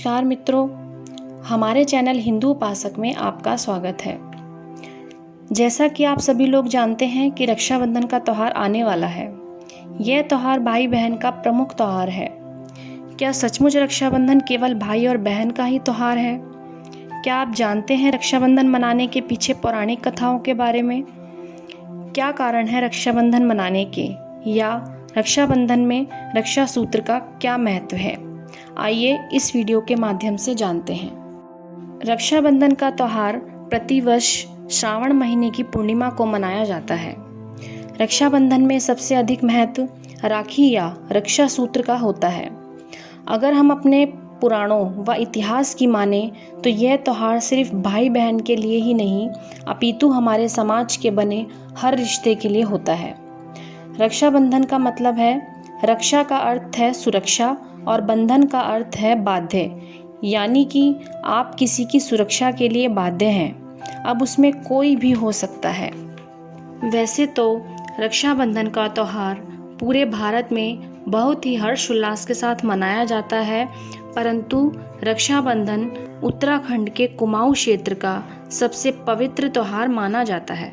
नमस्कार मित्रों, हमारे चैनल हिंदू उपासक में आपका स्वागत है। जैसा कि आप सभी लोग जानते हैं कि रक्षाबंधन का त्यौहार आने वाला है। यह त्यौहार भाई बहन का प्रमुख त्यौहार है। क्या सचमुच रक्षाबंधन केवल भाई और बहन का ही त्यौहार है? क्या आप जानते हैं रक्षाबंधन मनाने के पीछे पौराणिक कथाओं के बारे में? क्या कारण है रक्षाबंधन मनाने के, या रक्षाबंधन में रक्षा सूत्र का क्या महत्व है? आइए इस वीडियो के माध्यम से जानते हैं। रक्षाबंधन का त्यौहार प्रतिवर्ष श्रावण महीने की पूर्णिमा को मनाया जाता है। रक्षाबंधन में सबसे अधिक महत्व राखी या रक्षा सूत्र का होता है। अगर हम अपने पुराणों व इतिहास की माने तो यह त्यौहार सिर्फ भाई बहन के लिए ही नहीं, अपितु हमारे समाज के बने हर रिश्ते के लिए होता है। रक्षाबंधन का मतलब है, रक्षा का अर्थ है सुरक्षा और बंधन का अर्थ है बाध्य, यानी कि आप किसी की सुरक्षा के लिए बाध्य हैं। अब उसमें कोई भी हो सकता है। वैसे तो रक्षाबंधन का त्यौहार पूरे भारत में बहुत ही हर्षोल्लास के साथ मनाया जाता है, परंतु रक्षाबंधन उत्तराखंड के कुमाऊं क्षेत्र का सबसे पवित्र त्यौहार माना जाता है।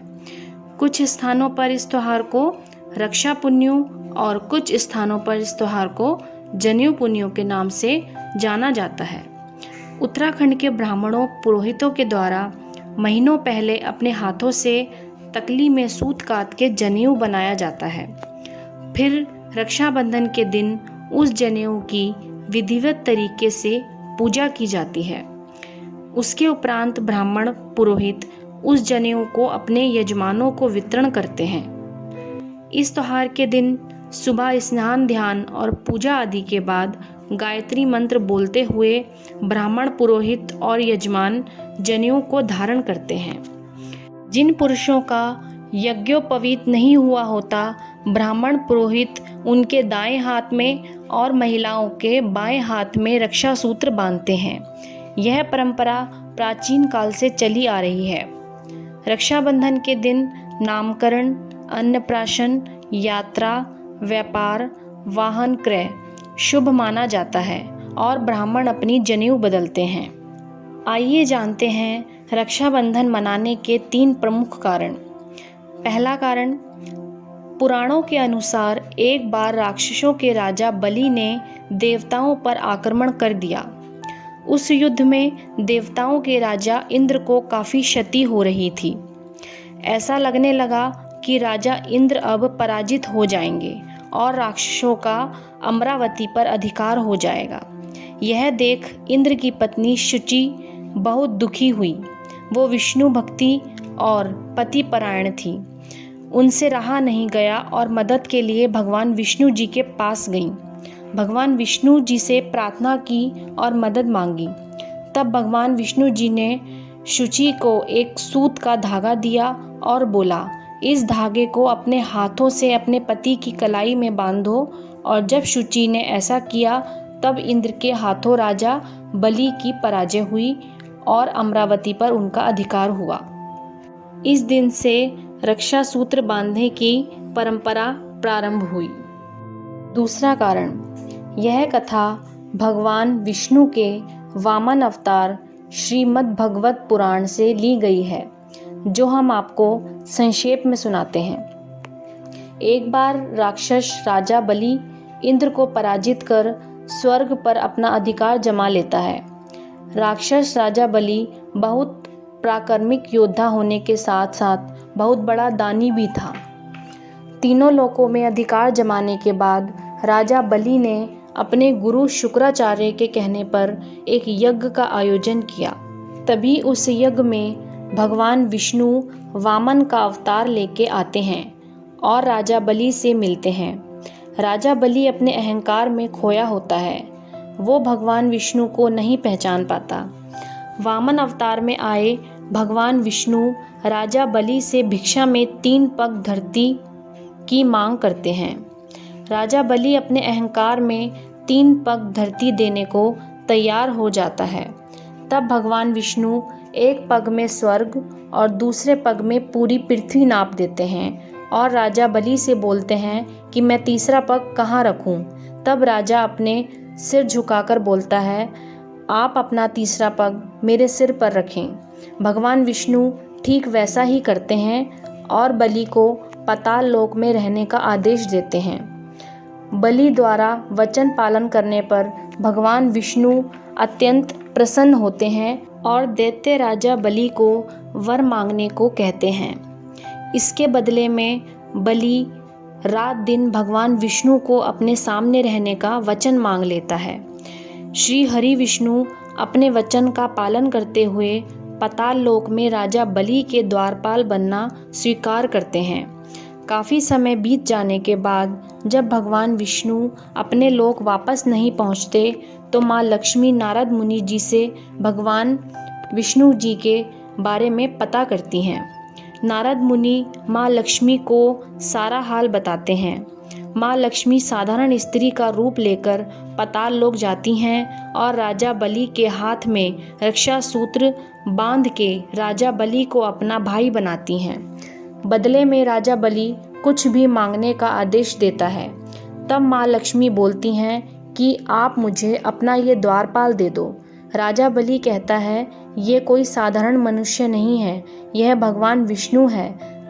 कुछ स्थानों पर इस त्यौहार को रक्षा पुन्यों और कुछ स्थानों पर इस त्यौहार को जनेऊ पुन्यों के नाम से जाना जाता है। उत्तराखंड के ब्राह्मणों पुरोहितों के द्वारा महीनों पहले अपने हाथों से तकली में सूत काट के जनेऊ बनाया जाता है। फिर रक्षाबंधन के दिन उस जनेऊ की विधिवत तरीके से पूजा की जाती है। उसके उपरांत ब्राह्मण पुरोहित उस जनेऊ को अपने यजमानों को वितरण करते हैं। इस त्यौहार के दिन सुबह स्नान ध्यान और पूजा आदि के बाद गायत्री मंत्र बोलते हुए ब्राह्मण पुरोहित और यजमान जनेऊ को धारण करते हैं। जिन पुरुषों का यज्ञोपवीत नहीं हुआ होता, ब्राह्मण पुरोहित उनके दाएं हाथ में और महिलाओं के बाएं हाथ में रक्षा सूत्र बांधते हैं। यह परंपरा प्राचीन काल से चली आ रही है। रक्षाबंधन के दिन नामकरण, अन्नप्राशन, यात्रा, व्यापार, वाहन क्रय शुभ माना जाता है और ब्राह्मण अपनी जनेऊ बदलते हैं। आइए जानते हैं रक्षाबंधन मनाने के 3 प्रमुख कारण। पहला कारण, पुराणों के अनुसार एक बार राक्षसों के राजा बलि ने देवताओं पर आक्रमण कर दिया। उस युद्ध में देवताओं के राजा इंद्र को काफ़ी क्षति हो रही थी। ऐसा लगने लगा कि राजा इंद्र अब पराजित हो जाएंगे और राक्षसों का अमरावती पर अधिकार हो जाएगा। यह देख इंद्र की पत्नी शुचि बहुत दुखी हुई। वो विष्णु भक्ति और पति परायण थी। उनसे रहा नहीं गया और मदद के लिए भगवान विष्णु जी के पास गईं। भगवान विष्णु जी से प्रार्थना की और मदद मांगी। तब भगवान विष्णु जी ने शुचि को एक सूत का धागा दिया और बोला, इस धागे को अपने हाथों से अपने पति की कलाई में बांधो। और जब शुचि ने ऐसा किया तब इंद्र के हाथों राजा बलि की पराजय हुई और अमरावती पर उनका अधिकार हुआ। इस दिन से रक्षा सूत्र बांधने की परंपरा प्रारंभ हुई। दूसरा कारण, यह कथा भगवान विष्णु के वामन अवतार श्रीमद् भगवत पुराण से ली गई है, जो हम आपको संक्षेप में सुनाते हैं। एक बार राक्षस राजा बलि इंद्र को पराजित कर स्वर्ग पर अपना अधिकार जमा लेता है। राक्षस राजा बलि बहुत पराक्रमिक योद्धा होने के साथ साथ बहुत बड़ा दानी भी था। तीनों लोकों में अधिकार जमाने के बाद राजा बलि ने अपने गुरु शुक्राचार्य के कहने पर एक यज्ञ का आयोजन किया। तभी उस यज्ञ में भगवान विष्णु वामन का अवतार लेके आते हैं और राजा बलि से मिलते हैं। राजा बलि अपने अहंकार में खोया होता है। वो भगवान विष्णु को नहीं पहचान पाता। वामन अवतार में आए भगवान विष्णु राजा बलि से भिक्षा में 3 पग धरती की मांग करते हैं। राजा बलि अपने अहंकार में 3 पग धरती देने को तैयार हो जाता है। तब भगवान विष्णु एक पग में स्वर्ग और दूसरे पग में पूरी पृथ्वी नाप देते हैं और राजा बलि से बोलते हैं कि मैं तीसरा पग कहाँ रखूं। तब राजा अपने सिर झुकाकर बोलता है, आप अपना तीसरा पग मेरे सिर पर रखें। भगवान विष्णु ठीक वैसा ही करते हैं और बलि को पाताल लोक में रहने का आदेश देते हैं। बलि द्वारा वचन पालन करने पर भगवान विष्णु अत्यंत प्रसन्न होते हैं और दैत्य राजा बलि को वर मांगने को कहते हैं। इसके बदले में बलि रात दिन भगवान विष्णु को अपने सामने रहने का वचन मांग लेता है। श्री हरि विष्णु अपने वचन का पालन करते हुए पाताल लोक में राजा बलि के द्वारपाल बनना स्वीकार करते हैं। काफ़ी समय बीत जाने के बाद जब भगवान विष्णु अपने लोक वापस नहीं पहुंचते तो माँ लक्ष्मी नारद मुनि जी से भगवान विष्णु जी के बारे में पता करती हैं। नारद मुनि माँ लक्ष्मी को सारा हाल बताते हैं। माँ लक्ष्मी साधारण स्त्री का रूप लेकर पाताल लोक जाती हैं और राजा बलि के हाथ में रक्षा सूत्र बांध के राजा बलि को अपना भाई बनाती हैं। बदले में राजा बलि कुछ भी मांगने का आदेश देता है। तब माँ लक्ष्मी बोलती हैं कि आप मुझे अपना ये द्वारपाल दे दो। राजा बलि कहता है, ये कोई साधारण मनुष्य नहीं है, यह भगवान विष्णु है।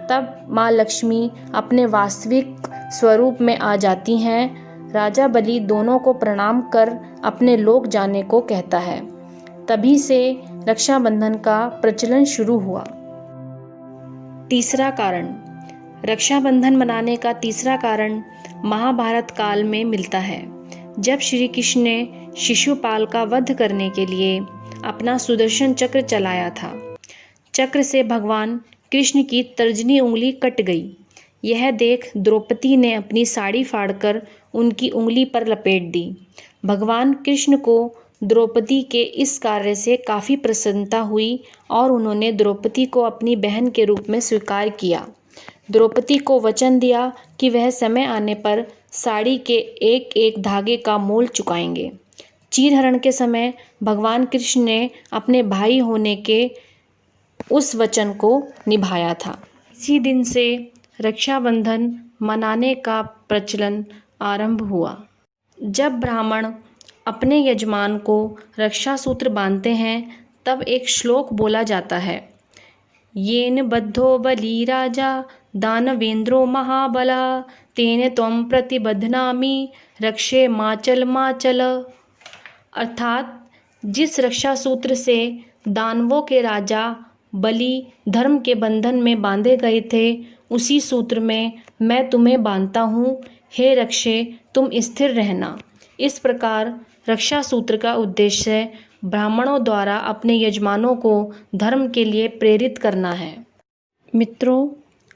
तब माँ लक्ष्मी अपने वास्तविक स्वरूप में आ जाती हैं। राजा बलि दोनों को प्रणाम कर अपने लोक जाने को कहता है। तभी से रक्षाबंधन का प्रचलन शुरू हुआ। तीसरा कारण, रक्षाबंधन मनाने का तीसरा कारण महाभारत काल में मिलता है। जब श्री कृष्ण ने शिशुपाल का वध करने के लिए अपना सुदर्शन चक्र चलाया था, चक्र से भगवान कृष्ण की तर्जनी उंगली कट गई। यह देख द्रौपदी ने अपनी साड़ी फाड़कर उनकी उंगली पर लपेट दी। भगवान कृष्ण को द्रौपदी के इस कार्य से काफ़ी प्रसन्नता हुई और उन्होंने द्रौपदी को अपनी बहन के रूप में स्वीकार किया। द्रौपदी को वचन दिया कि वह समय आने पर साड़ी के एक एक धागे का मोल चुकाएंगे। चीरहरण के समय भगवान कृष्ण ने अपने भाई होने के उस वचन को निभाया था। इसी दिन से रक्षाबंधन मनाने का प्रचलन आरंभ हुआ। जब ब्राह्मण अपने यजमान को रक्षा सूत्र बांधते हैं तब एक श्लोक बोला जाता है, येन बद्धो बलि राजा दानवेंद्रो महाबला तेन त्वं प्रतिबध्नामि रक्षे माचल माचल। अर्थात जिस रक्षा सूत्र से दानवों के राजा बलि धर्म के बंधन में बांधे गए थे, उसी सूत्र में मैं तुम्हें बांधता हूँ। हे रक्षे, तुम स्थिर रहना। इस प्रकार रक्षा सूत्र का उद्देश्य ब्राह्मणों द्वारा अपने यजमानों को धर्म के लिए प्रेरित करना है। मित्रों,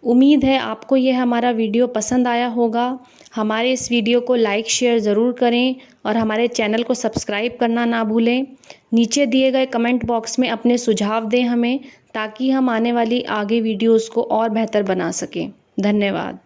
उम्मीद है आपको यह हमारा वीडियो पसंद आया होगा। हमारे इस वीडियो को लाइक शेयर ज़रूर करें और हमारे चैनल को सब्सक्राइब करना ना भूलें। नीचे दिए गए कमेंट बॉक्स में अपने सुझाव दें हमें, ताकि हम आने वाली आगे वीडियोज़ को और बेहतर बना सकें। धन्यवाद।